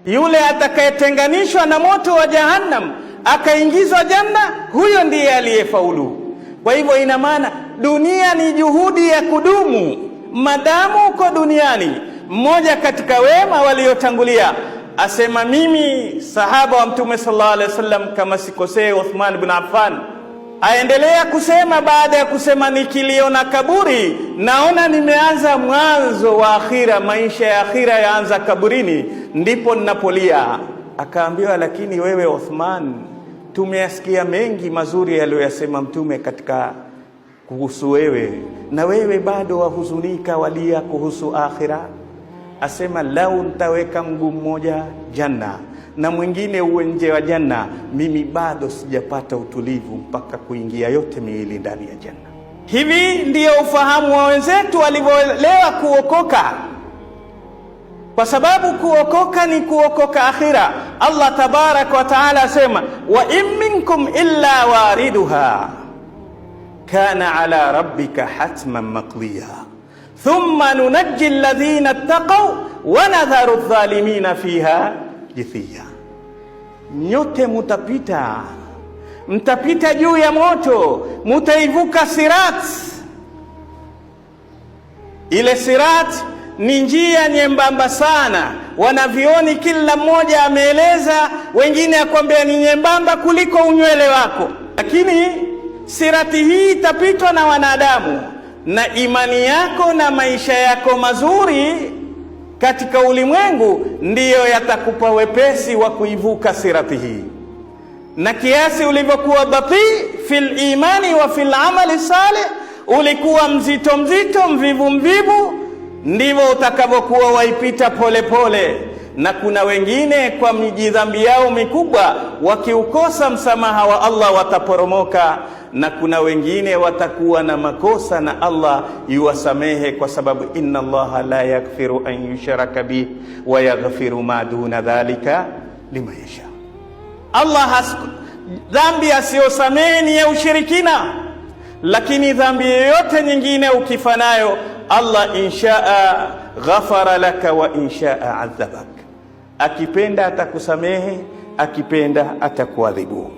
Yule atakayetenganishwa na moto wa Jahannam akaingizwa janna, huyo ndiye aliyefaulu. Kwa hivyo ina maana dunia ni juhudi ya kudumu. Madamu uko duniani, mmoja katika wema waliotangulia asema, mimi sahaba wa Mtume sallallahu alaihi wasallam kama sikosee, Uthman ibn Affan, aendelea kusema baada ya kusema, nikiliona kaburi naona nimeanza mwanzo wa akhira, maisha ya akhira yaanza kaburini, ndipo ninapolia. Akaambiwa, lakini wewe Uthman, tumeyasikia mengi mazuri aliyosema Mtume katika kuhusu wewe, na wewe bado wahuzunika, walia kuhusu akhira. Asema, lau nitaweka mguu mmoja janna na mwingine uwe nje wa janna, mimi bado sijapata utulivu mpaka kuingia yote miwili ndani ya janna. Hivi ndiyo ufahamu wa wenzetu walivyoelewa kuokoka, kwa sababu kuokoka ni kuokoka akhira. Allah tabarak wa taala asema, wa in minkum illa wariduha kana ala rabbika hatman maqdiya thumma nunajji alladhina ittaqaw wa nadharu adh-dhalimina fiha jithiya. Nyote mtapita juu ya moto, mutaivuka sirat. Ile sirat ni njia nyembamba sana. Wanavioni kila mmoja ameeleza, wengine akwambia ni nyembamba kuliko unywele wako, lakini sirati hii itapitwa na wanadamu, na imani yako na maisha yako mazuri katika ulimwengu ndiyo yatakupa wepesi wa kuivuka sirati hii. Na kiasi ulivyokuwa batii fil imani wa fil amali salih, ulikuwa mzito mvivu, ndivyo utakavyokuwa waipita pole. Na kuna wengine kwa mijidhambi yao mikubwa, wakiukosa msamaha wa Allah wataporomoka, na kuna wengine watakuwa na makosa na Allah yuwasamehe, kwa sababu inna Allaha la yaghfiru an yushraka bihi wa yaghfiru ma duna dhalika liman yasha. Allah dhambi asiyosamehe ni ya ushirikina, lakini dhambi yoyote nyingine ukifanayo Allah inshaa ghafara laka wa inshaa adhabak, akipenda atakusamehe, akipenda atakuadhibu.